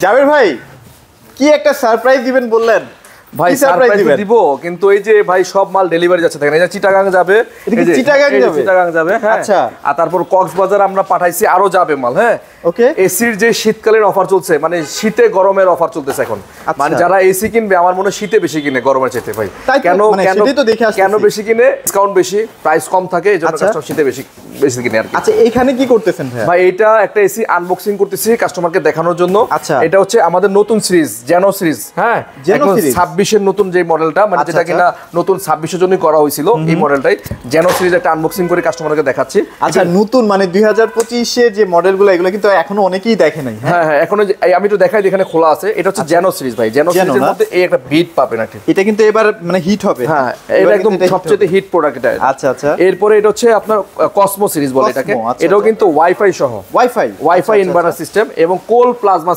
জাবের ভাই কি একটা সারপ্রাইজ দিবেন বললেন ভাই সারপ্রাইজ দিব কিন্তু এই যে ভাই সব মাল ডেলিভারি যাচ্ছে দেখেন এই যে চিটাগাং যাবে এই যে চিটাগাং যাবে হ্যাঁ আচ্ছা আর তারপর কক্সবাজার আমরা পাঠাইছি আরো যাবে মাল হ্যাঁ ওকে এসির যে শীতকালীন অফার চলছে মানে শীতে গরমের অফার চলতেছে এখন মানে যারা এসি কিনবে আমার মনে হয় শীতে বেশি কিনে গরমের চাইতে ভাই কেন কেন বেশি কিনে ডিসকাউন্ট বেশি প্রাইস কম থাকে এইজন্য কাস্টমার শীতে বেশি কিনে আর কি আচ্ছা এইখানে কি করতেছেন ভাই এটা একটা এসি আনবক্সিং করতেছি কাস্টমারকে দেখানোর জন্য আচ্ছা এটা হচ্ছে আমাদের নতুন সিরিজ জেনো সিরিজ হ্যাঁ জেনো সিরিজ 26 এর নতুন যে মডেলটা মানে যেটা কিনা নতুন 26 এর জন্য করা হয়েছিল এই মডেলটাই জেনো সিরিজ একটা আনবক্সিং করে কাস্টমারকে দেখাচ্ছি আচ্ছা নতুন মানে 2025 এর যে মডেলগুলো এগুলো কিন্তু এখনো অনেকেই দেখে নাই হ্যাঁ হ্যাঁ এখনো আমি একটু দেখাই এখানে খোলা আছে এটা হচ্ছে জেনো সিরিজ ভাই জেনো সিরিজের মধ্যে এই একটা বিট পাবেন নাকি এটা কিন্তু এবার মানে হিট হবে হ্যাঁ এটা একদম সবচেয়ে হিট প্রোডাক্ট এটা আচ্ছা আচ্ছা এরপরে এটা হচ্ছে আপনার কসমো সিরিজ বলে এটাকে এটাও কিন্তু ওয়াইফাই সহ ওয়াইফাই ইনভার্টার সিস্টেম এবং কোল প্লাজমা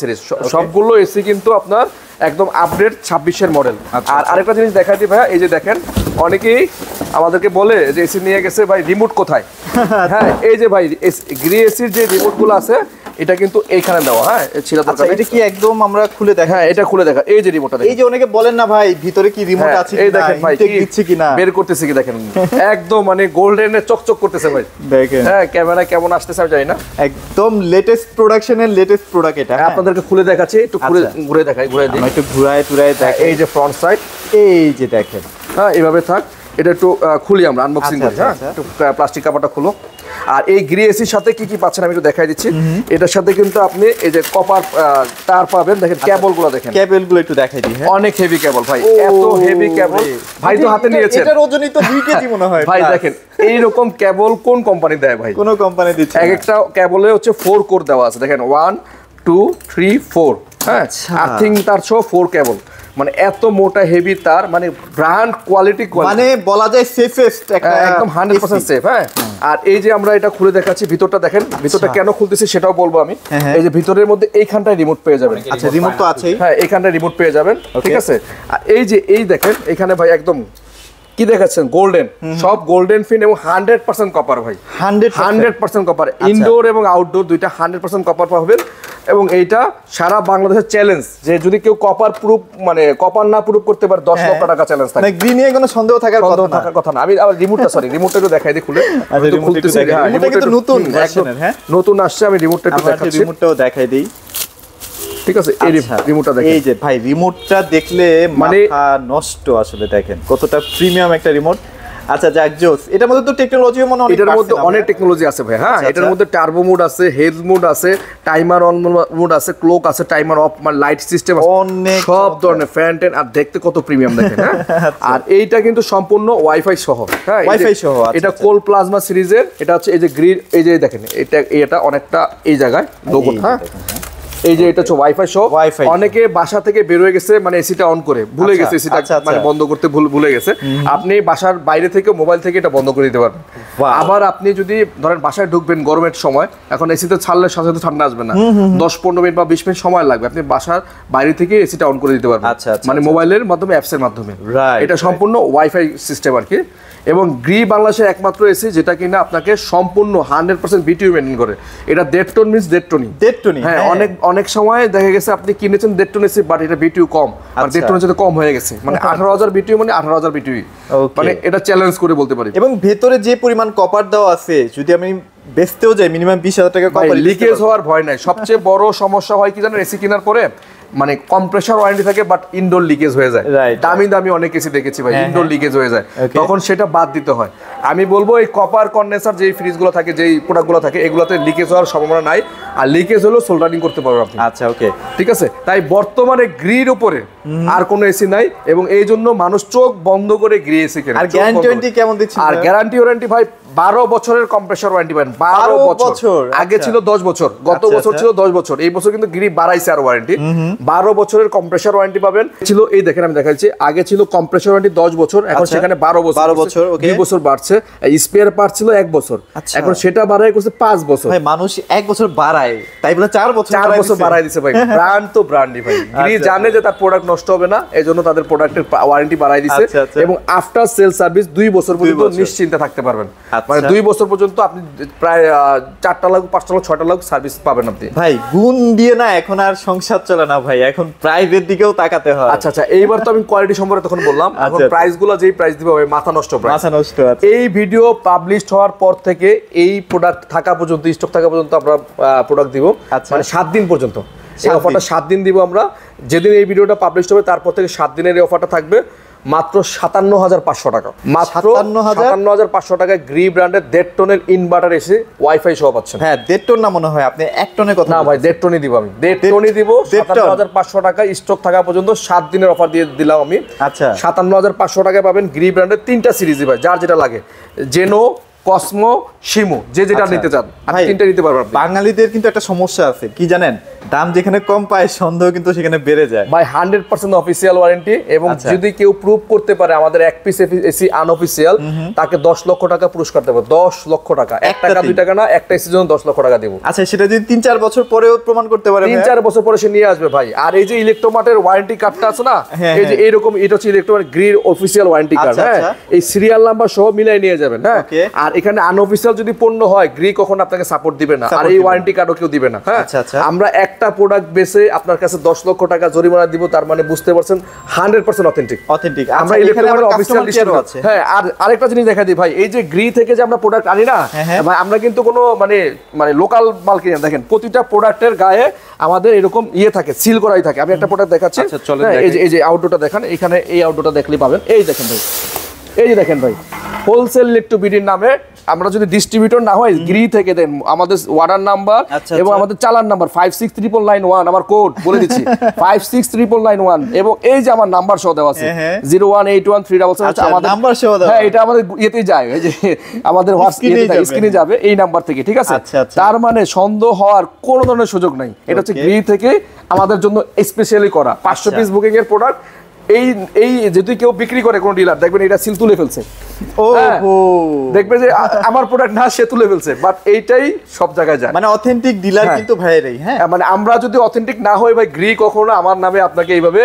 সিরিজ সবগুলো এসি কিন্তু আপনার একদম আপডেট 26 এর মডেল আর আরেকটা জিনিস দেখাই দিই ভাই এই যে দেখেন অনেকেই আমাদেরকে বলে যে এসি নিয়ে গেছে ভাই রিমোট কোথায় হ্যাঁ এই যে ভাই গ্রি এসির যে রিমোটগুলো আছে এটা কিন্তু এইখানে দেওয়া হ্যাঁ ছিলা দরকার এটা কি একদম আমরা খুলে দেখা হ্যাঁ এটা খুলে দেখা এই যে রিমোটটা এই যে অনেকে বলেন না ভাই ভিতরে কি রিমোট আছে এই দেখেন ভাই কি দিচ্ছে কিনা বের করতেছে কি দেখেন একদম মানে গোল্ডেন এ চকচক করতেছে ভাই দেখেন হ্যাঁ ক্যামেরা কেমন আসতেছে আমি জানি না একদম লেটেস্ট প্রোডাকশনের লেটেস্ট প্রোডাক্ট এটা আপনাদেরকে খুলে দেখাচ্ছি একটু ঘুরে দেখাই ঘুরে দিই একটু ঘুরায় দেখ এই যে ফ্রন্ট সাইড এই যে দেখেন হ্যাঁ এইভাবে থাক এটা একটু খুলি আমরা আনবক্সিং করি হ্যাঁ একটু প্লাস্টিক কাভারটা খুলো আর এই গ্রি এসির সাথে কি কি পাচ্ছেন আমি একটু দেখাই দিচ্ছি এটার সাথে কিন্তু আপনি এই যে কপার তার পাবেন দেখেন কেবলগুলো দেখেন কেবলগুলো একটু দেখাই দিই হ্যাঁ অনেক হেভি কেবল ভাই এত হেভি কেবল ভাই তো হাতে নিয়েছেন এটার ওজনই তো 2 কেজি মনে হয় ভাই দেখেন এই রকম কেবল কোন কোম্পানি দেয় ভাই কোন কোম্পানি দিচ্ছে একটা কেবলে হচ্ছে 4 কোর দেওয়া আছে দেখেন 1 2 3 4 হ্যাঁ আর্থিং তার সহ 4 কেবল মানে এত মোটা হেভি তার মানে ব্র্যান্ড কোয়ালিটি মানে বলা যায় সেফেস্ট একদম 100% সেফ হ্যাঁ আর এই যে আমরা এটা খুলে দেখাচ্ছি ভিতরটা দেখেন ভিতরটা কেন খুলতেছি সেটাও বলবো আমি এই যে ভিতরের মধ্যে এইখানটায় রিমোট পেয়ে যাবেন আচ্ছা রিমোট তো আছেই হ্যাঁ এইখানটায় রিমোট পেয়ে যাবেন ঠিক আছে আর এই যে এই দেখেন এখানে ভাই একদম কি দেখাচ্ছেন গোল্ডেন সব গোল্ডেন ফিন এবং 100% কপার ভাই 100% কপার ইনডোর এবং আউটডোর দুইটা 100% কপার পাবেন এবং এইটা সারা বাংলাদেশের চ্যালেঞ্জ যে যদি কেউ কপার প্রুফ মানে কপার না প্রুফ করতে পারে 10 লক্ষ টাকা চ্যালেঞ্জ থাকে মানে গ্রিন নিয়ে কোনো সন্দেহ থাকার কথা না আমি আবার রিমোটটা একটু দেখাই দিই খুলে খুলতেছি রিমোটটা কিন্তু নতুন ভার্সনের হ্যাঁ নতুন আসছে আমি রিমোটটা একটু দেখাচ্ছি রিমোটটাও দেখাই দেই ঠিক আছে এই রিমোটটা দেখেন এই যে ভাই রিমোটটা দেখলে মাথা নষ্ট আসলে দেখেন কতটা প্রিমিয়াম একটা রিমোট আচ্ছা যাক জোস এটার মধ্যে তো টেকনোলজিও মনে অনেক এটার মধ্যে অনেক টেকনোলজি আছে ভাই হ্যাঁ এটার মধ্যে টার্বো মোড আছে হেলথ মোড আছে টাইমার অন মোড আছে ক্লক আছে টাইমার অফ মানে লাইট সিস্টেম আছে সব ধরনের ফ্যান টেন আর দেখতে কত প্রিমিয়াম দেখেন হ্যাঁ আর এইটা কিন্তু সম্পূর্ণ ওয়াইফাই সহ হ্যাঁ ওয়াইফাই সহ এটা কোল প্লাজমা সিরিজের এটা হচ্ছে এই যে গ্রিন এই যে দেখেন এটা অনেকটা এই জায়গায় লোগো হ্যাঁ এই যে এটা হচ্ছে ওয়াইফাই সহ অনেকে বাসা থেকে বের হয়ে গেছে মানে এসিটা অন করে ভুলে গেছে এসিটা মানে বন্ধ করতে ভুলে গেছে আপনি বাসার বাইরে থেকে মোবাইল থেকে এটা বন্ধ করে দিতে পারবেন আবার আপনি যদি ধরেন বাসায় ঢুকবেন গরমের সময় এখন এসিতে ছাড়লে সাথে সাথে ঠান্ডা আসবে না 10-15 মিনিট বা 20 মিনিট সময় লাগবে আপনি বাসার বাইরে থেকে এসিটা অন করে দিতে পারবেন মানে মোবাইলের মাধ্যমে অ্যাপসের মাধ্যমে এটা সম্পূর্ণ ওয়াইফাই সিস্টেম আর কি এবং গ্রি বাংলাদেশের একমাত্র এসি যেটা কিনা আপনাকে সম্পূর্ণ 100% বিটিইউ মেইনটেইন করে এটা 1.5 টন মিন্স 1.5 টনি হ্যাঁ অনেক সময় দেখা গেছে আপনি কিনেছেন 1.5 টন এসি বাট এটা বিটিইউ কম আর 1.5 টনের চেয়ে কম হয়ে গেছে মানে 18000 বিটিইউ মানে 18000 বিটিইউ মানে এটা চ্যালেঞ্জ করে বলতে পারি এবং ভেতরে যে পরিমাণ কপার দেওয়া আছে যদি আমি বেচতেও যাই মিনিমাম 20000 টাকা কপার লিকেজ হওয়ার ভয় নাই সবচেয়ে বড় সমস্যা হয় কি জানেন এসি কেনার পরে মানে কম্প্রেসার ওয়ারেন্টি থাকে বাট ইনডোর লিকেজ হয়ে যায় দামি অনেক এসি দেখেছি ভাই ইনডোর লিকেজ হয়ে যায় তখন সেটা বাদ দিতে হয় আমি বলবো এই কপার কন্ডেন্সার যেই ফ্রিজগুলো থাকে যেই প্রোডাক্টগুলো থাকে এগুলোতে লিকেজ হওয়ার সম্ভাবনা নাই আর লিকেজ হলেও সোল্ডারিং করতে পারবেন আপনি আচ্ছা ওকে ঠিক আছে তাই বর্তমানে গ্রির উপরে আর কোনো এসি নাই এবং এই জন্য মানুষ চোখ বন্ধ করে গ্রি এসি কেনে আর গ্যারান্টি ওয়ারেন্টি কেমন দিচ্ছেন আর গ্যারান্টি ওয়ারেন্টি ভাই 12 বছরের কম্প্রেসার ওয়ারেন্টি পাবেন 12 বছর আগে ছিল 10 বছর গত বছর ছিল 10 বছর এই বছর কিন্তু গ্রি বাড়াইছে আর ওয়ারেন্টি 12 বছরের কম্প্রেসার ওয়ারেন্টি পাবেন ছিল এই দেখেন আমি দেখাচ্ছি আগে ছিল কম্প্রেসার ওয়ারেন্টি 10 বছর এখন সেখানে 12 বছর ওকে 2 বছর বাড়ছে স্পেয়ার পার্ট ছিল 1 বছর এখন সেটা বাড়ায় করছে 5 বছর ভাই মানুষ 1 বছর বাড়ায় তাই বলে 4 বছর বাড়ায় দিছে ভাই ব্র্যান্ড তো ব্র্যান্ডই ভাই গ্রি জানে যে তার প্রোডাক্ট নষ্ট হবে না এজন্য তাদের প্রোডাক্টের ওয়ারেন্টি বাড়ায় দিছে এবং আফটার সেল সার্ভিস 2 বছর পর্যন্ত নিশ্চিন্তে থাকতে পারবেন মানে 2 বছর পর্যন্ত আপনি প্রায় 4টা লাখ 5টা লাখ 6টা লাখ সার্ভিস পাবেন আপনি। ভাই গুণ দিয়ে না এখন আর সংসার চলে না ভাই, এখন প্রাইসের দিকেও তাকাতে হয়। আচ্ছা আচ্ছা, এইবার তো আমি কোয়ালিটি সম্পর্কে তখন বললাম, এখন প্রাইস গুলো যেই প্রাইস দিবে ভাই মাথা নষ্ট প্রাইস, মাথা নষ্ট আছে। এই ভিডিও পাবলিশ হওয়ার পর থেকে এই প্রোডাক্ট থাকা পর্যন্ত, স্টক থাকা পর্যন্ত আমরা প্রোডাক্ট দিব, মানে 7 দিন পর্যন্ত। এই অফারটা 7 দিন দিব আমরা, যেদিন এই ভিডিওটা পাবলিশ হবে তারপর থেকে 7 দিনের এই অফারটা থাকবে মাত্র 57,500 টাকা, মাত্র 57,500 টাকায় গ্রি ব্র্যান্ডের 1.5 টনের ইনভার্টার এসে ওয়াইফাই সহ পাচ্ছেন। হ্যাঁ 1.5 টন না মনে হয়, আপনি 1 টনের কথা না ভাই 1.5 টনই দিব আমি, 1.5 টনই দিব। 57,500 টাকা স্টক থাকা পর্যন্ত 7 দিনের অফার দিয়ে দিলাম আমি। আচ্ছা 57,500 টাকায় পাবেন গ্রি ব্র্যান্ডের 3টা সিরিজই ভাই, যার যেটা লাগে, জেনো, কসমো, শিমু, যে যেটা নিতে চান আপনি 3টা নিতে পারবেন। বাঙালিদের কিন্তু একটা সমস্যা আছে, কি জানেন, দাম যেখানে কম পায় সন্দেহ কিন্তু সেখানে বেড়ে যায় ভাই। 100% অফিসিয়াল ওয়ারেন্টি, এবং যদি কেউ প্রুভ করতে পারে আমাদের এক পিস এসি আনঅফিসিয়াল, তাকে 10 লক্ষ টাকা পুরস্কার দেব। 10 লক্ষ টাকা, 1 টাকা 2 টাকা না, একটা এসির জন্য 10 লক্ষ টাকা দেব। আচ্ছা সেটা যদি 3-4 বছর পরেও প্রমাণ করতে পারে, 3-4 বছর পরে সে নিয়ে আসবে ভাই। আর এই যে ইলেকট্রোমার্টের ওয়ারেন্টি কার্ডটা আছে না, এই যে এইরকম, এটা হচ্ছে ইলেকট্রোমার্ট গ্রির অফিসিয়াল ওয়ারেন্টি কার্ড। হ্যাঁ, এই সিরিয়াল নাম্বার সহ মিলাই নিয়ে যাবেন। হ্যাঁ, আর এখানে আনঅফিসিয়াল যদি পণ্য হয় গ্রি কখনো আপনাকে সাপোর্ট দিবে না, আর এই ওয়ারেন্টি কার্ডও কেউ দিবে না। হ্যাঁ, আমরা একটা প্রোডাক্ট বেচে আপনার কাছে 10 লক্ষ টাকা জরিমানা দিব, তার মানে বুঝতে পারছেন 100% অথেন্টিক। আমরা ইলেকট্রোমার্টের অফিসিয়াল লিস্ট আছে। হ্যাঁ, আর আরেকটা জিনিস দেখা দিই ভাই, এই যে গ্রি থেকে যে আমরা প্রোডাক্ট আনি না ভাই, আমরা কিন্তু কোনো মানে লোকাল মাল কিনে, দেখেন প্রতিটা প্রোডাক্টের গায়ে আমাদের এরকম থাকে, সিল করাই থাকে। আমি একটা প্রোডাক্ট দেখাচ্ছি, এই যে আউটডোরটা দেখেন, এখানে এই আউটডোরটা দেখলেই পাবেন। এই দেখেন ভাই, এই যে দেখেন ভাই, হোলসেল ইলেকট্রোবিডির নামে আমরা যদি ডিস্ট্রিবিউটর না হয়, গ্রি থেকে দেন, আমাদের অর্ডার নাম্বার এবং আমাদের চালান নাম্বার 563991, আমার কোড বলে দিচ্ছি 563991, এবং এই যে আমার নাম্বার সহ দেওয়া আছে 0181377, আমাদের নাম্বার সহ দেওয়া। হ্যাঁ, এটা আমাদের ইয়েতেই যায়, এই যে আমাদের হোয়াটসঅ্যাপ স্ক্রিনে যাবে এই নাম্বার থেকে, ঠিক আছে? তার মানে সন্দেহ হওয়ার কোনো ধরনের সুযোগ নাই। এটা হচ্ছে গ্রি থেকে আমাদের জন্য স্পেশালি করা 500 পিস বুকিং এর প্রোডাক্ট। এই যদি কেউ বিক্রি করে কোন ডিলার, দেখবেন এটা সিল তুলে ফেলছে, দেখবে যে আমার প্রোডাক্ট না, সে তুলে ফেলছে, বাট এইটাই সব জায়গায় যায়, মানে অথেন্টিক ডিলার কিন্তু ভাইয়েরই। হ্যাঁ, মানে আমরা যদি অথেন্টিক না হই ভাই, গ্রি কখনো আমার নামে আপনাকে এইভাবে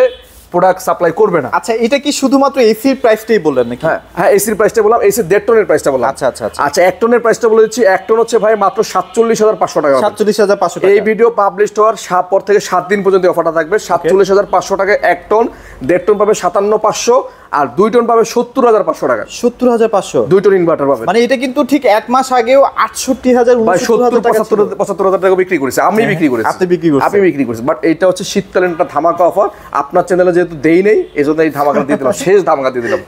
প্রোডাক্ট সাপ্লাই করবে না। আচ্ছা, এটা কি শুধুমাত্র এসির প্রাইসটাই বললেন নাকি? হ্যাঁ এসির প্রাইসটা বললাম, এসির 1.5 টনের প্রাইসটা বললাম। আচ্ছা আচ্ছা আচ্ছা, 1 টনের প্রাইসটা বলে দিচ্ছি। 1 টন হচ্ছে ভাই মাত্র 47,500 টাকা। 47,500 টাকা। এই ভিডিও পাবলিশ হওয়ার পর থেকে 7 দিন পর্যন্ত অফারটা থাকবে। 47,500 টাকায় 1 টন, 1.5 টন পাবে 57,500, আর 2 টন পাবে 70,500 টাকা। 70,500 2 টন ইনভার্টার পাবে। মানে এটা কিন্তু ঠিক 1 মাস আগেও 68,000 75,000 টাকা বিক্রি করেছে। আমি বিক্রি করেছি, আপনি বিক্রি করেছেন, আমি বিক্রি করেছি। বাট এইটা হচ্ছে শীতকালীন একটা ধামাকা অফার, আপনার চ্যানেলে যেহেতু দেই নেই, এজন্য এই ধামাকা দিয়ে দিলাম, শেষ ধামাকা দিয়ে দিলাম।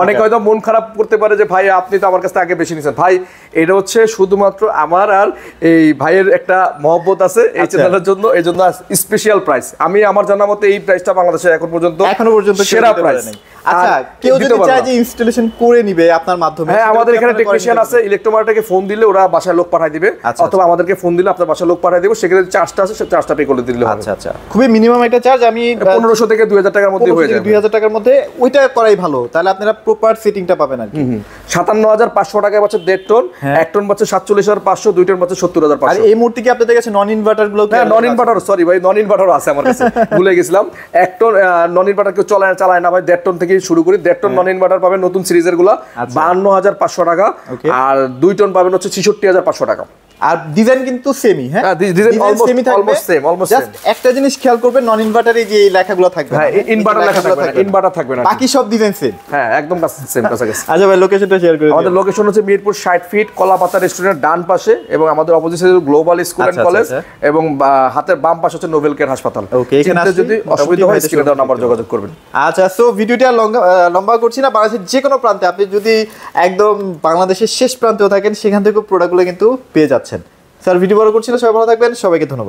অনেকে হয়তো মন খারাপ করতে পারে যে ভাই আপনি তো আমার কাছ থেকে আগে বেশি নিছেন। ভাই এটা হচ্ছে শুধুমাত্র আমার আর এই ভাইয়ের একটা মহব্বত আছে এই চ্যানেলের জন্য, এই জন্য স্পেশাল প্রাইস। আমি আমার জানা মতে এই প্রাইসটা বাংলাদেশে এখনো পর্যন্ত সেরা প্রাইস। আচ্ছা, কেউ যদি চায় যে ইনস্টলেশন করে নিবে আপনার মাধ্যমে, হ্যাঁ আমাদের এখানে টেকনিশিয়ান আছে, ইলেকট্রোমার্টকে ফোন দিলে ওরা বাসায় লোক পাঠিয়ে দিবে, অথবা আমাদেরকে ফোন দিলে আপনার বাসায় লোক পাঠিয়ে দিবে। সেক্ষেত্রে চার্জটা আছে, সেই চার্জটা পে করে দিলে হবে। আচ্ছা আচ্ছা, খুবই মিনিমাম একটা চার্জ, আমি 1500 থেকে 2000 টাকার মধ্যে হয়ে যায়। 2000 টাকার মধ্যে ওইটা করাই ভালো, তাহলে আপনারা প্রপার সেটিংটা পাবেন আর কি। 57,500 টাকায় পাচ্ছে 1.5 টন, 1 টন পাচ্ছে 47,500, 2 টন পাচ্ছে 70,500। আর এই মুহূর্তে কি আপনাদের কাছে নন ইনভার্টার গুলো? হ্যাঁ নন ইনভার্টার, সরি ভাই, নন ইনভার্টার আছে আমার কাছে, ভুলে গেছিলাম। 1 টন নন ইনভার্টার কেউ চালায় না ভাই, 1.5 টন থেকে শুরু করি। 1.5 টন নন ইনভার্টার পাবেন নতুন সিরিজের গুলা 52,500 টাকা, আর 2 টন পাবেন হচ্ছে 66,500 টাকা। আর ডিজাইন কিন্তু সেমই। হ্যাঁ ডিজাইন অলমোস্ট সেম। জাস্ট একটা জিনিস খেয়াল করবেন, নন ইনভার্টারে যে এই লেখাগুলো থাকবে, হ্যাঁ ইনভার্টার লেখা থাকবে না, ইনভার্টার থাকবে না, বাকি সব ডিজাইন সেম। হ্যাঁ একদম সেম কাছাকাছি। আচ্ছা ভাই, লোকেশনটা শেয়ার করে দিন। আমাদের লোকেশন হচ্ছে মিরপুর 60 ফিট কলাপাতা রেস্টুরেন্টের ডান পাশে, এবং আমাদের অপোজিটে গ্লোবাল স্কুল এন্ড কলেজ, এবং হাতের বাম পাশে হচ্ছে নোবেল কেয়ার হাসপাতাল। ওকে, এখানে যদি অসুবিধা হয় স্ক্রিনে দেওয়া নাম্বার যোগাযোগ করবেন। আচ্ছা, সো ভিডিওটা লম্বা করছি না, বাংলাদেশের যে কোনো প্রান্তে আপনি যদি একদম বাংলাদেশের শেষ প্রান্তেও থাকেন, সেখান থেকে প্রোডাক্টগুলো কিন্তু পেয়ে যাচ্ছেন। স্যার ভিডিও বড় করছিল, সবাই ভালো থাকবেন, সবাইকে ধন্যবাদ।